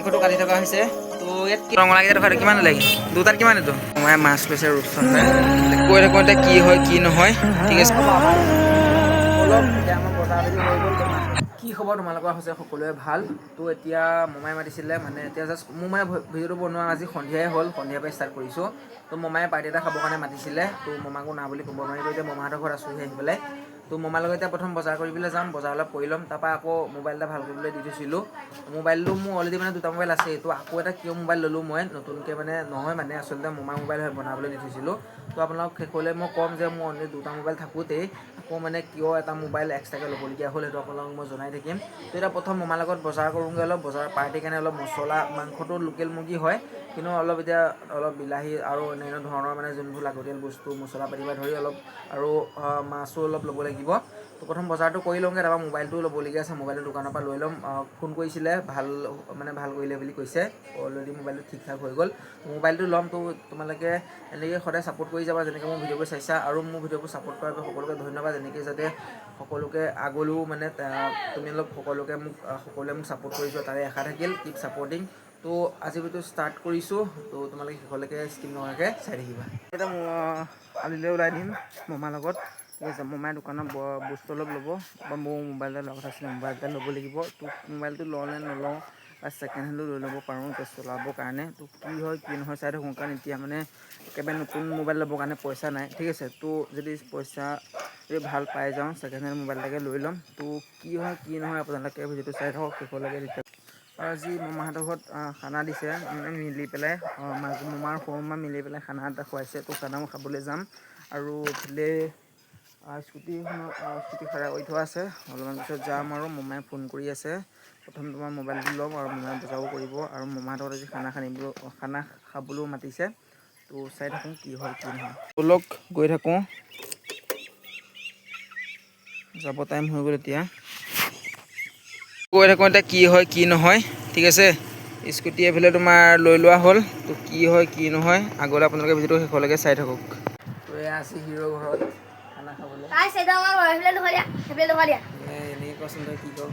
মাংসটো কাটি থকা হৈছে। তো ইয়াত ৰঙালাওকেইটা থকা কিমান লাগে দুটাত কিমান এইটো মই মাছ লৈছে ৰূপচন্দাই কৈ থাকোঁ এতিয়া কি হয় কি নহয় ঠিক আছে। অলপ এতিয়া আমাৰ বজাৰ হৈ গ'ল কি খবৰ তোমালোকৰ হৈছে সকলোৱে ভাল। তো এতিয়া মমাই মাতিছিলে মানে এতিয়া জাষ্ট মোৰ মানে ভিডিঅ'টো বনোৱা আজি সন্ধিয়াই হ'ল, সন্ধিয়াৰ পৰা ষ্টাৰ্ট কৰিছোঁ। তো মমাই পাৰ্টি এটা খাবৰ কাৰণে মাতিছিলে। তো মমাকো না বুলি ক'ব নোৱাৰিলোঁ, এতিয়া মমাহঁতৰ ঘৰত আছোঁহি আহি পেলাই। তো মমাৰ লগত এতিয়া প্ৰথম বজাৰ কৰিবলৈ যাম, বজাৰ অলপ কৰি ল'ম, তাৰপৰা আকৌ মোবাইল এটা ভাল কৰিবলৈ দি থৈছিলোঁ। মোবাইলটো মোৰ অলৰেডি মানে দুটা মোবাইল আছে, তো আকৌ এটা কিয় মোবাইল ল'লোঁ মই নতুনকৈ মানে নহয় মানে আচলতে মমাৰ মোবাইল হয় বনাবলৈ দি থৈছিলোঁ। তো আপোনালোকক শেষলৈ মই ক'ম যে মোৰ অলৰেডি দুটা মোবাইল থাকোঁতেই আকৌ মানে কিয় এটা মোবাইল এক্সট্ৰাকৈ ল'বলগীয়া হ'ল সেইটো আপোনালোকক মই জনাই থাকিম। তো এতিয়া প্ৰথম মমাৰ লগত বজাৰ কৰোঁগৈ, অলপ বজাৰ পাৰ্টিৰ কাৰণে অলপ মছলা, মাংসটো লোকেল মুৰ্গী হয় কিন্তু অলপ এতিয়া অলপ বিলাহী আৰু অন্যান্য ধৰণৰ মানে যোনবোৰ লাগতিয়াল বস্তু মছলা পাতি পৰা ধৰি অলপ আৰু মাছো অলপ ল'ব লাগিব। তো প্ৰথম বজাৰটো কৰি লওঁগৈ, তাৰপৰা মোবাইলটো ল'বলগীয়া আছে, মোবাইলটো দোকানৰ পৰা লৈ ল'ম। ফোন কৰিছিলে ভাল কৰিলে বুলি কৈছে, অলৰেডি মোবাইলটো ঠিক ঠাক হৈ গ'ল। মোবাইলটো ল'ম। তো তোমালোকে এনেকৈ সদায় ছাপোৰ্ট কৰি যাবা যেনেকৈ মোৰ ভিডিঅ'বোৰ চাইছা, আৰু মোৰ ভিডিঅ'বোৰ ছাপোৰ্ট কৰাৰ বাবে সকলোকে ধন্যবাদ। এনেকৈ যাতে সকলোকে আগলৈও মানে তোমালোক সকলোৱে মোক ছাপোৰ্ট কৰি যোৱা তাৰে আশা থাকিল। কিপ ছাপোৰ্টিং। তো আজি ভিডিঅ'টো ষ্টাৰ্ট কৰিছোঁ, তো তোমালোকে শেষলৈকে স্কিপ নোহোৱাকৈ চাই থাকিবা। এতিয়া কালিলৈ ওলাই দিম মমাৰ লগত, ঠিক আছে। মমাই দোকানত বস্তু অলপ ল'ব, বা মোৰ মোবাইল এটা লোৱা কথা আছিলে, মোবাইল এটা ল'ব লাগিব। তো মোবাইলটো লওঁ নে নলওঁ বা ছেকেণ্ড হেণ্ডো লৈ ল'ব পাৰোঁ এতিয়া চলাবৰ কাৰণে। তো কি হয় কি নহয় চাই থাকোঁ, কাৰণ এতিয়া মানে একেবাৰে নতুন মোবাইল ল'বৰ কাৰণে পইচা নাই, ঠিক আছে। তো যদি পইচা যদি ভাল পাই যাওঁ ছেকেণ্ড হেণ্ড মোবাইল এটাকে লৈ ল'ম। তো কি হয় কি নহয় আপোনালোকে ভিডিঅ'টো চাই থাকক শেষলৈকে। তেতিয়া আজি মমাহঁতৰ ঘৰত খানা দিছে মানে মিলি পেলাই, মমাৰ সৰু মমা মিলি পেলাই খানা এটা খুৱাইছে। তো খানাও খাবলৈ যাম। আৰু এইফালে স্কুটি খাৰা কৰি থোৱা আছে, অলপমান পিছত যাম। আৰু মমাই ফোন কৰি আছে, প্ৰথম তোমাৰ মোবাইলটো ল'ম আৰু মমাই বজাৰো কৰিব, আৰু মমাহঁতৰ আজি খানা খাবলৈও মাতিছে। তো চাই থাকোঁ কি হয় কি নহয়, ব'লক গৈ থাকোঁ। যাব টাইম হৈ গ'ল, এতিয়া গৈ থাকোঁ এতিয়া কি হয় কি নহয়, ঠিক আছে। স্কুটি এইফালে তোমাৰ লৈ লোৱা হ'ল। তো কি হয় কি নহয় আগলৈ আপোনালোকে ভিডিঅ'টো শেষলৈকে চাই থাকক। তো এয়া আছে হিৰ' ঘৰত খানা খাবলৈ। এনেই কচোন তই কি কওঁ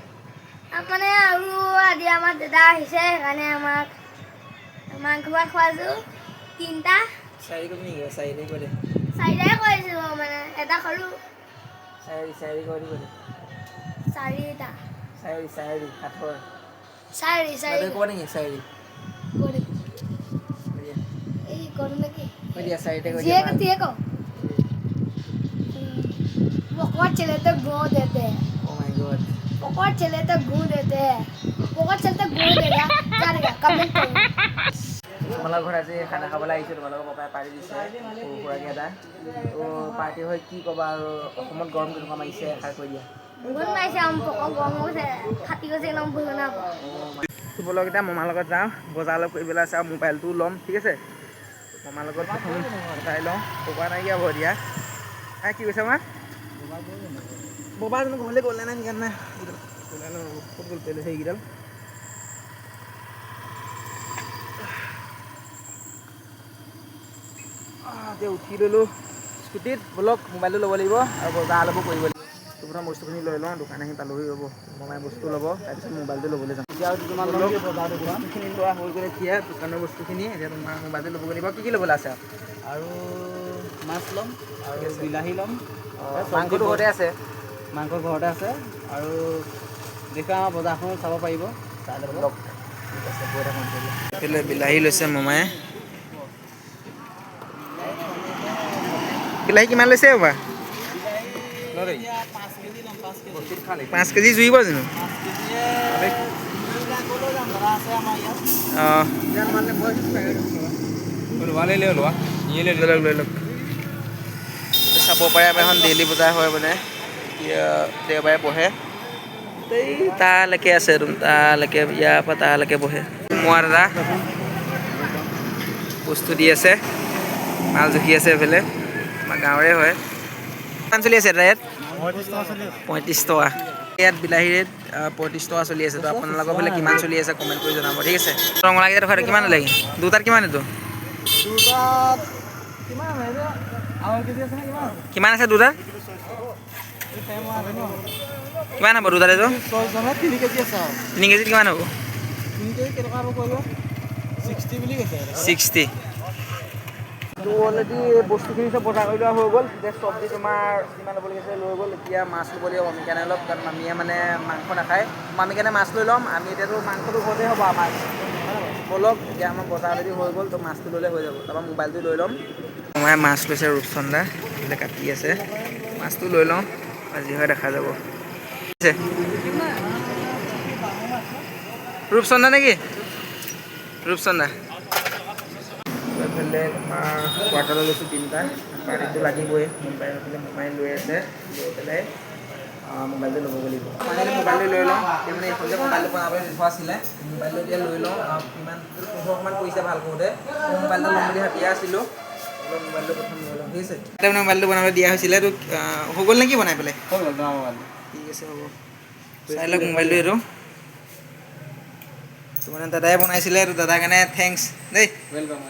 মানে আৰু আজি আমাৰ দাদা আহিছে, সেইকাৰণে আমাক মাংস খোৱাইছোঁ তিনিটা। চাৰি কবি নেকি? চাৰিটাই কৈ দে। চাৰিটাই কৰিছোঁ মানে এটা সৰু চাৰি কৈ দিব দে। চাৰিটা চাৰি কাঠৰ চাৰি তই ক'ব নেকি চাৰি এই কৰো নেকি কৈ দিয়া চাৰিটা কৈ দিয়া যিয়ে তিয়ে ক पकड़ चले तो गो देते हैं। Oh my god. पकड़ चले तो गो देते हैं। पकड़ चलते गो देगा क्या देगा कमेंट करो। তোমালোকৰ ঘৰত আজি খানা খাবলৈ আহিছোঁ, তোমালোকৰ পাপাই পাৰ্টি দিছে সৰু সুৰাকৈ এটা। তো পাৰ্টি হয় কি ক'বা, আৰু অসমত গৰম কেনেকুৱা মাৰিছে এষাৰ কৈ দিয়া। बहुत माइसे हम पकड़ गरम से खाती को से नाम भूलना। তো ব'লক এতিয়া মমাৰ লগত যাওঁ, বজাৰ অলপ কৰিবলৈ আছে আৰু মোবাইলটোও ল'ম, ঠিক আছে। মমাৰ লগত প্ৰথম চাই লওঁ, ক'বা নাইকিয়া হ'ব দিয়া। কি কৈছে আমাৰ ববা জানো ঘৰলৈ গ'লে নাই সেইকাৰণে নাই ক'ত গ'ল পেলাইছে এইকেইডাল। এতিয়া উঠি ল'লোঁ স্কুটিত, ব'লক মোবাইলটো ল'ব লাগিব আৰু বজাৰ অলপো কৰিব লাগিব। তো প্ৰথম বস্তুখিনি লৈ লওঁ, দোকান আহি পালোহি ৰ'ব। মমাই বস্তু ল'ব, তাৰপিছত মোবাইলটো ল'বলৈ যাম। এতিয়া বস্তুখিনি লোৱা হৈ গ'ল, এতিয়া দোকানৰ বস্তুখিনি এতিয়া তোমাৰ মোবাইলটো ল'বগৈ লাগিব। কি ল'বলৈ আছে আৰু মাছ ল'ম আৰু বিলাহী ল'ম। মাংসটো ঘৰতে আছে, মাংস ঘৰতে আছে। আৰু দেখুৱা আমাৰ বজাৰখনো চাব পাৰিব, চাই ল'ব। এইফালে বিলাহী লৈছে মমায়ে। বিলাহী কিমান লৈছে ৰ'বা? 5 কেজি জুৰিব জানো? অঁ লৈ লওক। চাব পাৰে আমাৰ এখন ডেইলি বজাৰ হয় মানে, দেওবাৰে বহে। এই তালৈকে আছে, তালৈকে ইয়াৰ পৰা তালৈকে বহে। মোৱা দাদা বস্তু দি আছে, মাল জুখি আছে। এইফালে আমাৰ গাঁৱৰে হয়। কিমান চলি আছে ইয়াত? 35 টকা। ইয়াত বিলাহী ৰেট 35 টকা চলি আছে। তো আপোনালোকৰ ফালে কিমান চলি আছে কমেণ্ট কৰি জনাব, ঠিক আছে। ৰঙালাওকেইটা থকা কিমান লাগে দুটাত কিমান এইটো? কিমান আছে দুটাত? কিমান হ'ব দুটাত এইটো? 3 কেজিত কিমান হ'ব? কেনেকুৱা হ'ব কৰিব 60 বুলি কৈছে 60 তো অলৰেডি বস্তুখিনি চব বজাৰ কৰি লোৱা হৈ গ'ল যে চব্জি তোমাৰ কিমান ল'ব লাগিছে লৈ গ'ল এতিয়া মাছ ল'ব লাগিব মামী কাৰণে অলপ কাৰণ মামীয়ে মানে মাংস নাখায় মামী কাৰণে মাছ লৈ ল'ম আমি এতিয়াতো মাংসটো ঘৰতে হ'ব আমাৰ ব'লক এতিয়া আমাৰ বজাৰ অলৰেডি হৈ গ'ল তো মাছটো ল'লে হৈ যাব তাৰপৰা মোবাইলটো লৈ ল'ম মই মাছ লৈছে ৰূপচন্দা এইফালে কাটি আছে মাছটো লৈ লওঁ আজি হয় দেখা যাব ৰূপচন্দা নেকি ৰূপচন্দা এইফালে তোমাৰ কোৱাৰ্টাৰ লৈছোঁ 3টা পাৰ্টিটো লাগিবই মোবাইল লৈ আছে লৈ পেলাই মোবাইলটো ল'ব লাগিব ফাইনেলি মোবাইলটো লৈ লওঁ এতিয়া মানে এইখন যে মোবাইলটো বনাবলৈ দি থোৱা আছিলে মোবাইলটো এতিয়া লৈ লওঁ কিমান 1500মান পৰিছে ভাল কৰোঁতে মোবাইলটো ল'ম বুলি ভাবিয়ে আছিলোঁ মোবাইলটো প্ৰথম লৈ লওঁ ঠিক আছে এতিয়া মানে মোবাইলটো বনাবলৈ দিয়া হৈছিলে তো হৈ গ'ল নেকি বনাই পেলাই ঠিক আছে হ'ব চাই লওক মোবাইলটো এইটো তো মানে দাদাই বনাইছিলে তো দাদাৰ কাৰণে থেংকছ দেই ৱেলকাম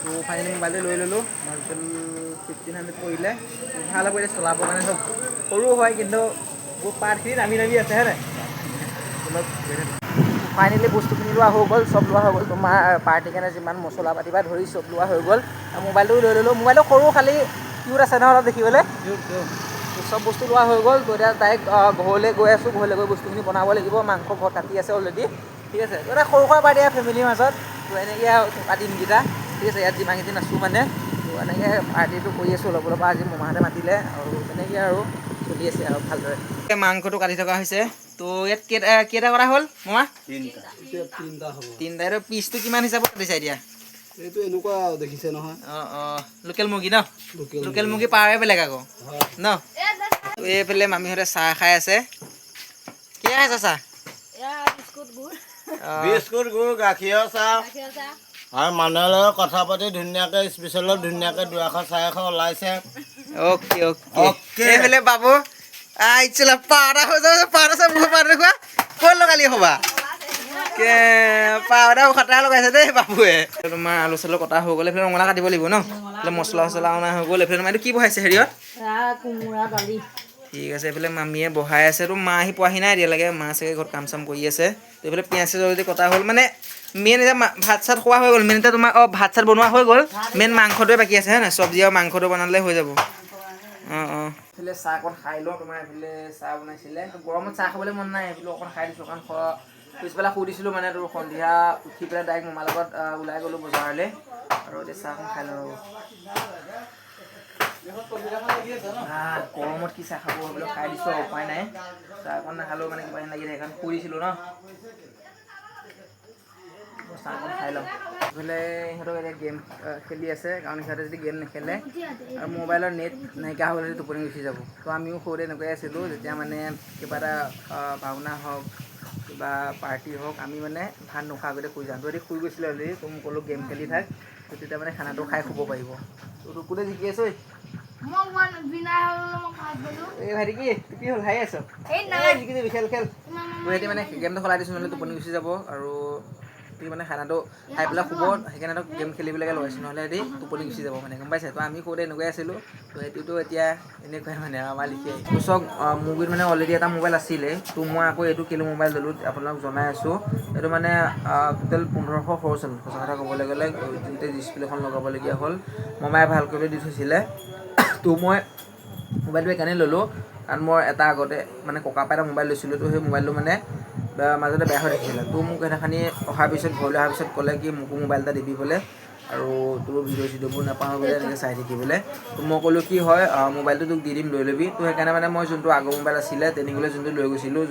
তো ফাইনেলি মোবাইলটো লৈ ল'লোঁ মাৰ্কেল 1500 পৰিলে ভাল হ'ব এতিয়া চলাবৰ কাৰণে চব সৰু হয় কিন্তু পাৰ্টখিনি নামি আছে হয় নাই অলপ ফাইনেলি বস্তুখিনি লোৱা হৈ গ'ল চব লোৱা হৈ গ'ল তোমাৰ পাৰ্টিৰ কাৰণে যিমান মছলা পাতি বা ধৰি চব লোৱা হৈ গ'ল আৰু মোবাইলটো লৈ ল'লোঁ মোবাইলটো সৰু খালি কিউট আছে নহয় অলপ দেখিবলৈ চব বস্তু লোৱা হৈ গ'ল তো এতিয়া ডাইৰেক্ট ঘৰলৈ গৈ আছোঁ ঘৰলৈ গৈ বস্তুখিনি বনাব লাগিব মাংস ঘৰত কাটি আছে অলৰেডি ঠিক আছে তো এটা সৰু সুৰা পাৰ্টি আৰু ফেমিলিৰ মাজত তো এনেকৈ আৰু থকা দিনকেইটা ঠিক আছে ইয়াত যিমানকেইদিন আছোঁ মানে তো এনেকৈ পাৰ্টিটো কৰি আছোঁ অলপ অলপ আজি মামাহঁতে মাতিলে আৰু তেনেকৈ আৰু চলি আছে আৰু ভালদৰে মাংসটো কাটি থকা হৈছে তো ইয়াত কেইটা কৰা হ'ল মামা 3টা হ'ব 3টা এইটো পিচটো কিমান হিচাপত কাটিছা এতিয়া এইটো এনেকুৱা দেখিছে নহয় লোকেল মুৰ্গী ন লোকেল মুৰ্গী পাৱে বেলেগ আকৌ ন তো এইফালে মামীহঁতে চাহ খাই আছে কি খাইছা চাহ বিস্কুট গুড় গাখীৰৰ চাহ আৰু মানুহৰ লগত কথা পাতি ধুনীয়াকৈ স্পেচিয়েলত ধুনীয়াকৈ 200 400 ওলাইছে অ'কে অ'কে এইফালে বাবু আইচলা পাউডাৰ হৈ যাব পাউডাৰ চাহ মোৰ পাউডাৰ খোৱা ক'ত লগালি হ'বা পাউডাৰ খাটা লগাইছে দেই বাবুৱে তোমাৰ আলু চালু কটা হৈ গ'ল এইফালে ৰঙালাও কাটিব লাগিব ন এইফালে মছলা চছলা অনা হৈ গ'ল এইফালে তোমাৰ এইটো কি বহাইছে হেৰিয়ত কোমোৰা দালি ঠিক আছে এইফালে মামীয়ে বহাই আছে তো মা আহি পোৱাহি নাই এতিয়ালৈকে মা চাগে ঘৰত কাম চাম কৰি আছে তো এইফালে পিঁয়াজ যদি কটা হ'ল মানে মেইন এতিয়া ভাত চাত খোৱা হৈ গ'ল মেইন এতিয়া তোমাৰ ভাত চাত বনোৱা হৈ গ'ল মেইন মাংসটোৱে বাকী আছে হয় নাই চব্জি আৰু মাংসটো বনালে হৈ যাব এইফালে চাহ অকণ খাই লওঁ তোমাৰ এইফালে চাহ বনাইছিলে গৰমত চাহ খাবলৈ মন নাই এইফালে অকণ খাই দিছোঁ কাৰণ পিছবেলা শুই দিছিলোঁ মানে তোৰ সন্ধিয়া উঠি পেলাই ডাইৰেক্ট মামাৰ লগত ওলাই গ'লোঁ বজাৰলৈ আৰু এতিয়া চাহ অকণ খাই লওঁ গৰমত কি চাহ খাব সেইবিলাক খাই দিছোঁ উপায় নাই চাহ অকণ নাখালেও মানে কিবা লাগি থাকে কাৰণ শুই দিছিলোঁ ন চাহ অকণ খাই লওঁ এইফালে ইহঁতক এতিয়া গেম খেলি আছে কাৰণ সিহঁতে যদি গেম নেখেলে আৰু মোবাইলৰ নেট নাইকিয়া হ'লে টোপনি গুচি যাব তো আমিও সৰুতে এনেকুৱাই আছিলোঁ যেতিয়া মানে কিবা এটা ভাওনা হওক কিবা পাৰ্টি হওক আমি মানে ভাত নোখোৱাৰ আগতে শুই যাওঁ যদি শুই গৈছিলে অলৰেডি তো মোক ক'লোঁ গেম খেলি থাক তো তেতিয়া মানে খানাটো খাই শুব পাৰিব তো কোনে জিকি আছ এই ভাইটি কি হ'ল খাই আছ জিকি যাবি খেল খেল তো সিহঁতে মানে গেমটো সলাই দিছোঁ নহ'লে টোপনি গুচি যাব আৰু মানে খানাটো খাই পেলাই শুব সেইকাৰণে সিহঁতক গেম খেলিবলৈকে লগাইছোঁ নহ'লে সিহঁতি টোপনি গুচি যাব মানে গম পাইছে তো আমি সৰুতে এনেকুৱাই আছিলোঁ তো সেইটোতো এতিয়া এনেকুৱাই মানে আমাৰ লিখিয়াই তো চাওক মোৰ গুৰিত মানে অলৰেডি এটা মোবাইল আছিলে তো মই আকৌ এইটো কেলৈ মোবাইল ল'লোঁ আপোনালোক জনাই আছোঁ এইটো মানে টোটেল 1500 খৰচ হ'ল সঁচা কথা ক'বলৈ গ'লে যোনতে ডিছপ্লে এখন লগাবলগীয়া হ'ল মামাই ভাল কৰি দি থৈছিলে তো মই মোবাইলটো সেইকাৰণে ল'লোঁ কাৰণ মই এটা আগতে মানে ককাৰ পৰা এটা মোবাইল লৈছিলোঁ তো সেই মোবাইলটো মানে মাজতে বেয়া হৈ থাকিছিলে তো মোক সেইদিনাখনি অহাৰ পিছত ঘৰলৈ অহাৰ পিছত ক'লে কি মোকো মোবাইল এটা দিবি বোলে আৰু তোৰ ভিডিঅ' চিডিঅ'বোৰ নাপাওঁ বোলে এনেকৈ চাই থাকিবলৈ তো মই ক'লোঁ কি হয় মোবাইলটো তোক দি দিম লৈ ল'বি তো সেইকাৰণে মানে মই যোনটো আগৰ মোবাইল আছিলে ট্ৰেইনিঙলৈ যোনটো লৈ গৈছিলোঁ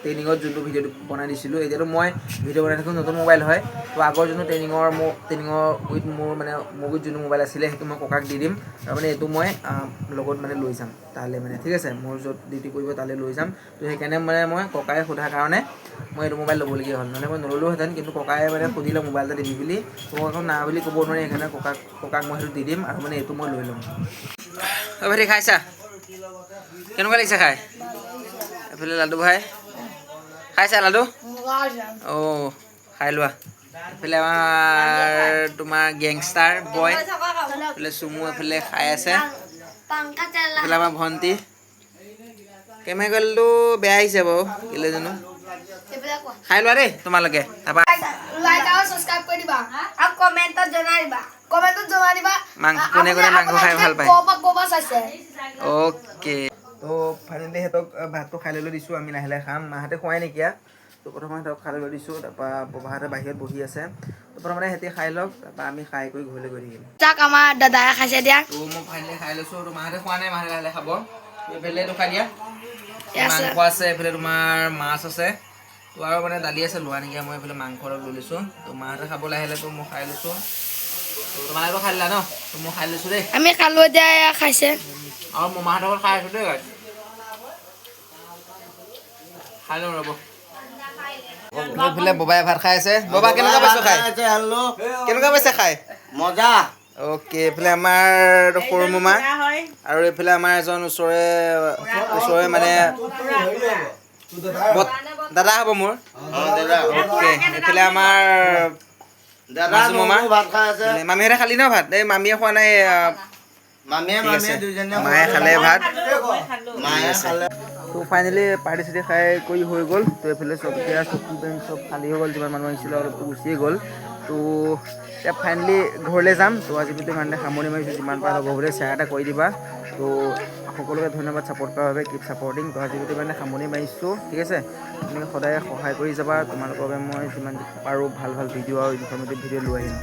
ট্ৰেইনিঙত যোনটো ভিডিঅ'টো বনাই দিছিলোঁ এতিয়াতো মই ভিডিঅ' বনাই থাকোঁ নতুন মোবাইল হয় তো আগৰ যোনটো ট্ৰেইনিঙৰ উইথ মোৰ গুৰিত যোনটো মোবাইল আছিলে সেইটো মই ককাক দি দিম আৰু মানে এইটো মই লগত মানে লৈ যাম তালৈ মানে ঠিক আছে মোৰ য'ত ডিউটি কৰিব তালৈ লৈ যাম তো সেইকাৰণে মানে মই ককাই সোধাৰ কাৰণে মই এইটো মোবাইল ল'বলগীয়া হ'ল নহ'লে মই নল'লোহেঁতেন কিন্তু ককাই মানে সুধিলে মোবাইল এটা দিবি বুলি ককাক না বুলি ক'ব নোৱাৰি সেইকাৰণে ককাক মই সেইটো দি দিম আৰু মানে এইটো মই লৈ ল'ম ভাইটি খাইছা কেনেকুৱা লাগিছে খাই এইফালে লাডু ভাই খাইছা লাডু অঁ খাই লোৱা এইফালে আমাৰ তোমাৰ গেংষ্টাৰ বয় এইফালে চুমু এইফালে খাই আছে এইফালে আমাৰ ভণ্টি কেমিকেলটো বেয়া আহিছে বাৰু কেলে জানো সেইবিলাক কোৱা খাই লোৱা দেই তোমালোকে তাৰপৰা লাইক আৰু সাবস্ক্ৰাইব কৰি দিবা আৰু কমেন্টত জনাই দিবা কোনে কোনে মাংস খাই ভাল পায় ক'বা চাইছে অ'কে তো ফাইনেলি সিহঁতক ভাতটো খাই লৈ দিছোঁ আমি লাহে লাহে খাম মাহঁতে খোৱাই নাইকিয়া তো প্ৰথমে সিহঁতক খাই লৈ দিছোঁ তাৰপৰা ববাহঁতে বাহিৰত বহি আছে তো প্ৰথমতে সিহঁতি খাই লওক তাৰপৰা আমি খাই কৰি ঘৰলৈ গৈ থাকিম তাক আমাৰ দাদাই খাইছে দিয়া তো মই ফাইনেলি খাই লৈছোঁ তো মাহঁতে খোৱা নাই মাহঁতে লাহে লাহে খাব এইফালে তো খাই দিয়া মাংস আছে এইফালে তোমাৰ মাছ আছে তো আৰু মানে দালি আছে লোৱা নেকি মই এইফালে মাংস অলপ লৈ লৈছোঁ তো মাহঁতে খাব লাহে লাহে তো মই খাই লৈছোঁ তো তোমালোকেও খাই দিলা ন তো মই খাই লৈছোঁ দেই আমি খালো এতিয়া খাইছে আৰু মই মাহঁতৰ ঘৰত খাই আছোঁ দেই গাইছ খাই লওঁ ৰ'ব এইফালে ববাই ভাত খাই আছে ববা কেনেকুৱা পাইছ খাই কেনেকুৱা পাইছে খাই মজা অ'কে এইফালে আমাৰ সৰু মোমা আৰু এইফালে আমাৰ এজন ওচৰৰে মানে দাদা হ'ব মোৰ অ'কে এইফালে আমাৰ দাদা মাজু মামা ভাত খাই আছে মামীহঁতে খালি ন ভাত এই মামীয়ে খোৱা নাই মামীয়ে দুইজনীয়ে মায়ে খালে ভাত মায়ে খালে তো ফাইনেলি পাৰ্টি চাৰ্টি খাই কৰি হৈ গ'ল তো এইফালে চব এতিয়া চকী বেঞ্চ চব খালী হৈ গ'ল যিমান মানুহ আহিছিলে অলপতো গুচিয়ে গ'ল তো এতিয়া ফাইনেলি ঘৰলৈ যাম তো আজি ভিডিঅ' ইমানতে সামৰণি মাৰিছোঁ যিমান পাৰা হ'ব বুলি শ্বেয়াৰ এটা কৰি দিবা তো সকলোকে ধন্যবাদ ছাপোৰ্ট কৰাৰ বাবে কিপ ছাপৰ্টিং তো আজি ভিডিঅ' ইমানতে সামৰণি মাৰিছোঁ ঠিক আছে তুমি সদায় সহায় কৰি যাবা তোমালোকৰ বাবে মই যিমান পাৰোঁ ভাল ভাল ভিডিঅ' আৰু ইনফৰ্মেটিভ ভিডিঅ' লৈ আহিম